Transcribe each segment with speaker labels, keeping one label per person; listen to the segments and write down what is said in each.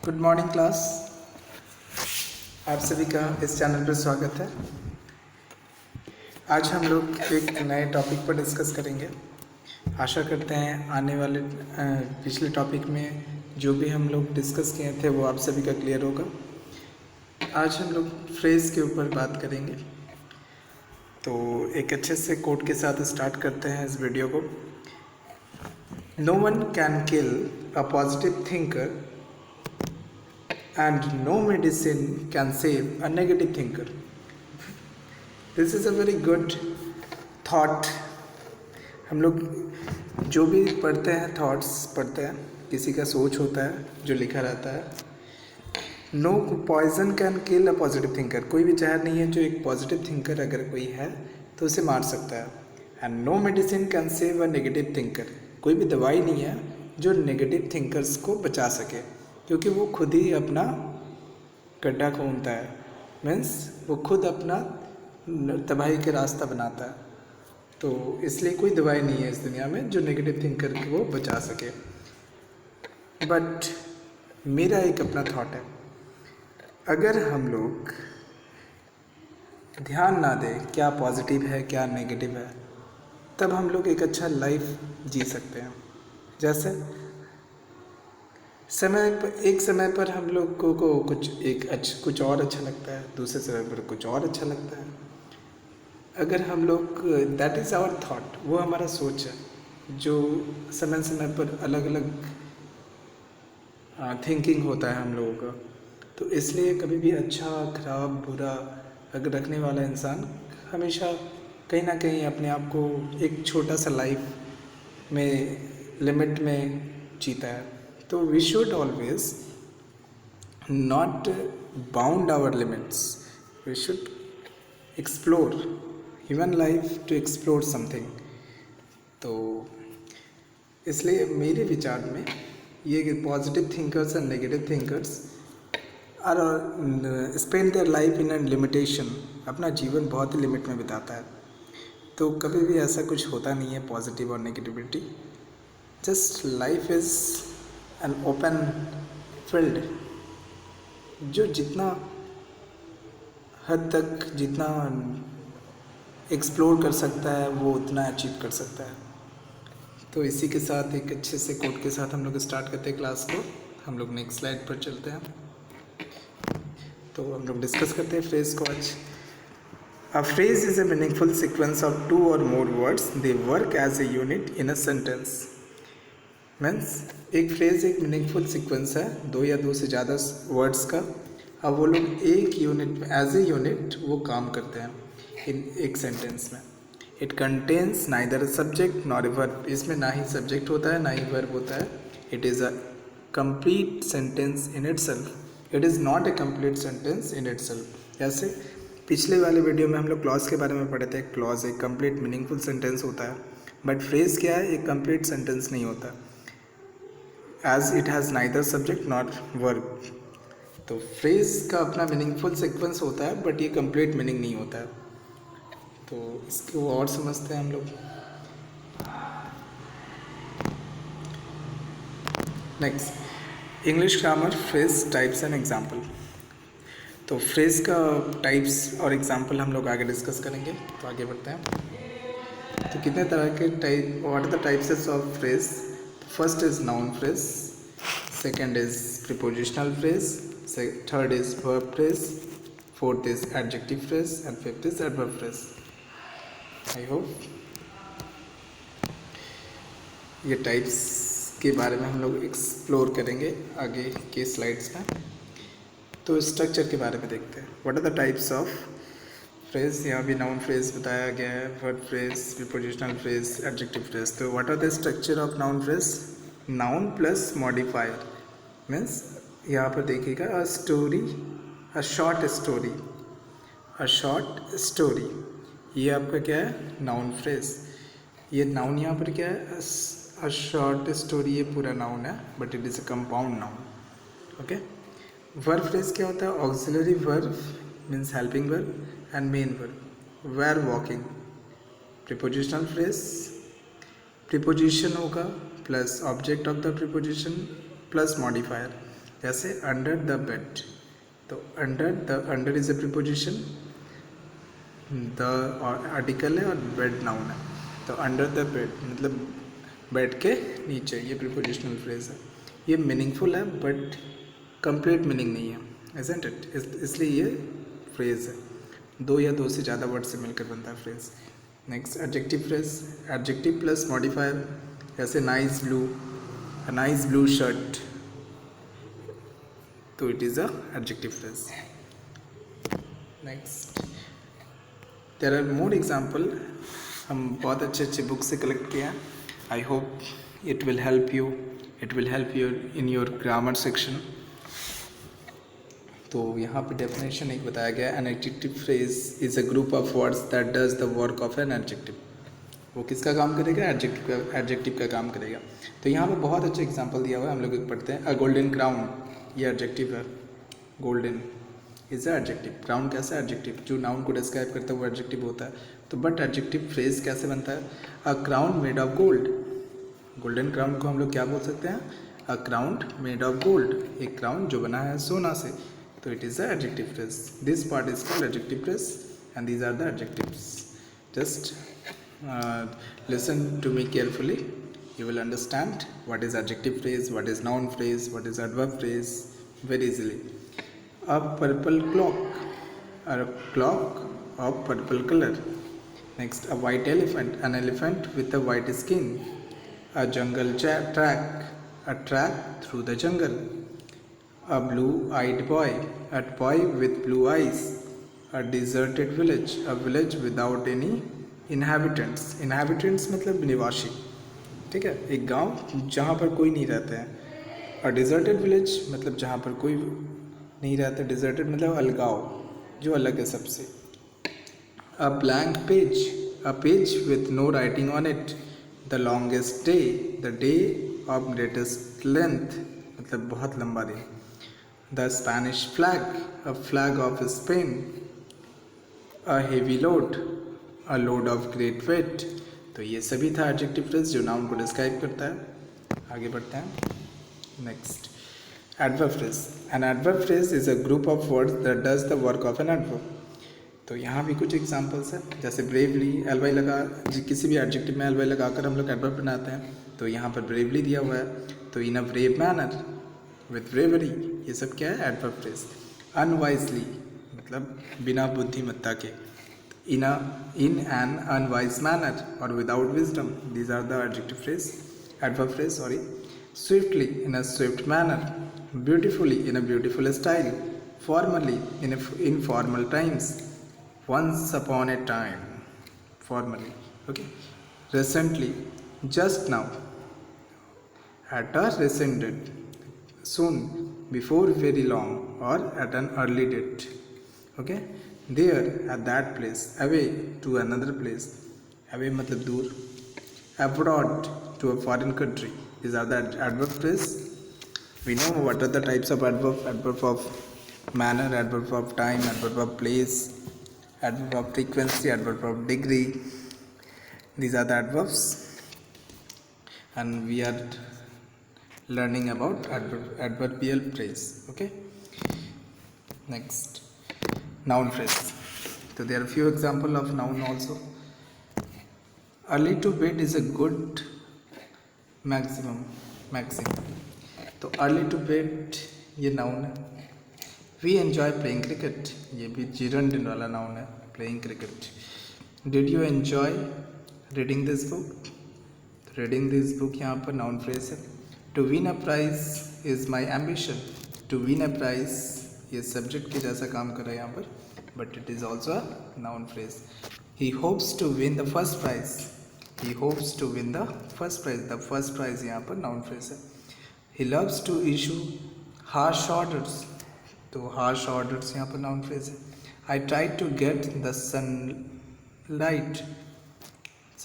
Speaker 1: Good morning class. आप सभी का इस चैनल पर स्वागत है। आज हम लोग एक नए टॉपिक पर डिस्कस करेंगे। आशा करते हैं आने वाले पिछले टॉपिक में जो भी हम लोग डिस्कस किए थे वो आप सभी का क्लियर होगा। आज हम लोग फ्रेज़ के ऊपर बात करेंगे। तो एक अच्छे से कोट के साथ स्टार्ट करते हैं इस वीडियो को। No one can kill a positive thinker and no medicine can save a negative thinker. This is a very good thought. हम लोग जो भी पढ़ते हैं थॉट्स पढ़ते हैं, किसी का सोच होता है जो लिखा रहता है। No poison can kill a positive thinker, कोई भी जहर नहीं है जो एक पॉजिटिव थिंकर अगर कोई है तो उसे मार सकता है। And no medicine can save a negative thinker, कोई भी दवाई नहीं है जो नेगेटिव थिंकर्स को बचा सके, क्योंकि वो खुद ही अपना गड्ढा खोदता है। मीन्स वो खुद अपना तबाही के रास्ता बनाता है। तो इसलिए कोई दवाई नहीं है इस दुनिया में जो नेगेटिव थिंकर को बचा सके। बट मेरा एक अपना थॉट है, अगर हम लोग ध्यान ना दें क्या पॉजिटिव है क्या नेगेटिव है, तब हम लोग एक अच्छा लाइफ जी सकते हैं। जैसे एक समय पर हम लोग को कुछ और अच्छा लगता है, दूसरे समय पर कुछ और अच्छा लगता है। अगर हम लोग दैट इज़ आवर थॉट, वो हमारा सोच है जो समय समय पर अलग अलग थिंकिंग होता है हम लोगों का। तो इसलिए कभी भी अच्छा खराब बुरा अगर रखने वाला इंसान हमेशा कहीं ना कहीं अपने आप को एक छोटा सा लाइफ में लिमिट में जीता है। तो we should always not bound our limits, we should explore human life to explore something. तो इसलिए मेरे विचार में ये positive thinkers and negative thinkers are spend their life in an limitation, अपना जीवन बहुत ही लिमिट में बिताता है। तो कभी भी ऐसा कुछ होता नहीं है पॉजिटिव और negativity. Just life is an open field, जो जितना हद तक जितना एक्सप्लोर कर सकता है वो उतना अचीव कर सकता है। तो इसी के साथ एक अच्छे से कोट के साथ हम लोग स्टार्ट करते हैं क्लास को। हम लोग नेक्स्ट स्लाइड पर चलते हैं। तो हम लोग डिस्कस करते हैं फ्रेज को आज। A phrase is a meaningful sequence of two or more words. They work as a unit in a sentence. Means एक फ्रेज एक मीनिंगफुल सीक्वेंस है दो या दो से ज़्यादा वर्ड्स का। अब वो लोग एक यूनिट एज ए यूनिट वो काम करते हैं इन एक सेंटेंस में। It contains neither a subject nor a verb, इसमें ना ही सब्जेक्ट होता है ना ही वर्ब होता है। It is a complete sentence in itself, it is not a complete sentence in itself. जैसे पिछले वाले वीडियो में हम लोग क्लॉज के बारे में पढ़े थे। क्लॉज एक कंप्लीट मीनिंगफुल सेंटेंस होता है, बट फ्रेज क्या है, एक कंप्लीट सेंटेंस नहीं होता, as it has neither subject not verb. तो फ्रेज का अपना मीनिंगफुल सीक्वेंस होता है, बट ये कंप्लीट मीनिंग नहीं होता है। तो इसको और समझते हैं हम लोग। Next, English grammar phrase types and example. तो फ्रेज का टाइप्स और एग्जाम्पल हम लोग आगे डिस्कस करेंगे। तो आगे बढ़ते हैं। तो कितने तरह के type, what are the types of phrase? First is noun phrase, second is prepositional phrase, third is verb phrase, fourth is adjective phrase and fifth is adverb phrase. I hope ये टाइप्स के बारे में हम लोग explore करेंगे आगे के slides में। तो स्ट्रक्चर के बारे में देखते हैं। What are the types of phrase? यहाँ भी नाउन फ्रेज बताया गया है, verb phrase, prepositional phrase, adjective phrase. तो what are the structure of noun phrase? Noun plus modifier. Means यहाँ पर देखिएगा a story, a short story, a short story, ये आपका क्या है? Noun phrase. ये नाउन यहाँ पर क्या है? अ शॉर्ट स्टोरी, ये पूरा नाउन है, but it is a compound noun. Okay. Verb phrase क्या होता है? Auxiliary verb means helping verb and main verb, were walking. Prepositional phrase, preposition होगा plus object of the preposition plus modifier. जैसे under the bed, तो under is a preposition, the article है और bed noun है, तो under the bed मतलब bed के नीचे, ये प्रीपोजिशनल फ्रेज है। ये मीनिंगफुल है बट कंप्लीट मीनिंग नहीं है, isn't it? इसलिए ये फ्रेज है, दो या दो से ज़्यादा वर्ड से मिलकर बनता है phrase. Next adjective phrase, adjective plus modifier, जैसे नाइस ब्लू शर्ट, तो it is a adjective phrase. Next there are more example, हम बहुत अच्छे बुक से कलेक्ट किए हैं। I hope it will help you in your grammar section. तो यहाँ पे डेफिनेशन एक बताया गया है, an adjective phrase is a group of words that does the work of an adjective. वो किसका काम करेगा? एडजेक्टिव का काम करेगा। तो यहाँ पे बहुत अच्छा एग्जांपल दिया हुआ है, हम लोग पढ़ते हैं। अ गोल्डन क्राउन, ये एडजेक्टिव है, golden is a adjective. Crown कैसा एडजेक्टिव, जो नाउन को डिस्क्राइब करता है वो एडजेक्टिव होता है। तो बट एडजेक्टिव फ्रेज कैसे बनता है? A crown made of gold, golden crown को हम लोग क्या बोल सकते हैं? A crown made of gold, एक क्राउन जो बना है सोना से, तो it is the adjective phrase. This part is called adjective phrase and these are the adjectives. Just listen to me carefully, you will understand what is adjective phrase, what is noun phrase, what is adverb phrase very easily. A purple clock, a clock of purple color. Next, a white elephant, an elephant with a white skin. A jungle track, a track through the jungle. A blue-eyed boy, a boy with blue eyes. A deserted village, a village without any inhabitants मतलब निवासी, ठीक है, एक गांव जहाँ पर कोई नहीं रहता है। और डिजर्टेड विलेज मतलब जहाँ पर कोई नहीं रहता, डिजर्टेड मतलब अलगाव, जो अलग है सबसे। A blank page, a page with no writing on it. The longest day, the day of greatest length मतलब बहुत लंबा दिन। The Spanish flag, a flag of Spain. A heavy load, a load of great weight. तो ये सभी था adjective phrase जो noun को डिस्क्राइब करता है। आगे बढ़ते हैं। Next, adverb phrase. An adverb phrase is a group of words that does the work of an adverb. तो यहाँ भी कुछ एग्जांपल्स हैं, जैसे ब्रेवली, एल वाई लगा, किसी भी एडजेक्टिव में एल वाई लगाकर हम लोग एडवर्ब बनाते हैं। तो यहाँ पर ब्रेवली दिया हुआ है, तो in a brave manner, with bravery, ये सब क्या है? Adverb phrase. अनवाइजली मतलब बिना बुद्धिमत्ता के, in an unwise manner or without wisdom, these are the adverb phrase. Swiftly, in a swift manner. Beautifully, in a beautiful style. Formally, in informal times. Once upon a time, formally, okay. Recently, just now. At a recent date, soon, before very long, or at an early date, okay. There, at that place. Away, to another place. Away मतलब दूर. Abroad, to a foreign country. These are the adverb phrase. We know what are the types of adverb. Adverb of manner, adverb of time, adverb of place, adverb of frequency, adverb of degree. These are the adverbs, and we are learning about adverbial phrase, okay. Next, noun phrase. So there are few example of noun also. Early to bed is a good maxim. तो early to bed ये noun है. We enjoy playing cricket, ये भी gerund वाला noun है, playing cricket. Did you enjoy reading this book? Reading this book यहाँ पर noun phrase है. To win a prize is my ambition. To win a prize ये subject के जैसा काम कर रहा है यहाँ पर, but it is also a noun phrase. He hopes to win the first prize. He hopes to win the first prize. The first prize यहाँ पर noun phrase है. He loves to issue harsh orders. तो harsh orders यहाँ पर noun phrase है. I tried to get the sunlight.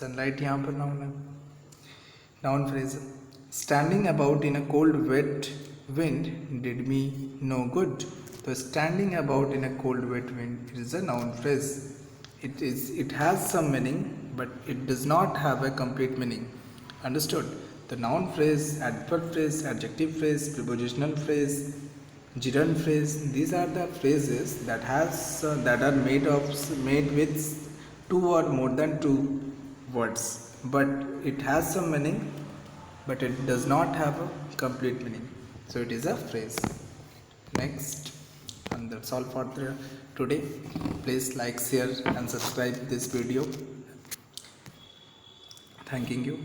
Speaker 1: Sunlight यहाँ पर noun है, noun phrase है. Standing about in a cold wet wind did me no good. तो standing about in a cold wet wind is a noun phrase. It has some meaning, but it does not have a complete meaning. Understood? The noun phrase, adverb phrase, adjective phrase, prepositional phrase, Gerund phrase, these are the phrases that that are made with two or more than two words, but it has some meaning, but it does not have a complete meaning, so it is a phrase. Next, and that's all for today. Please like, share and subscribe this video. Thanking you.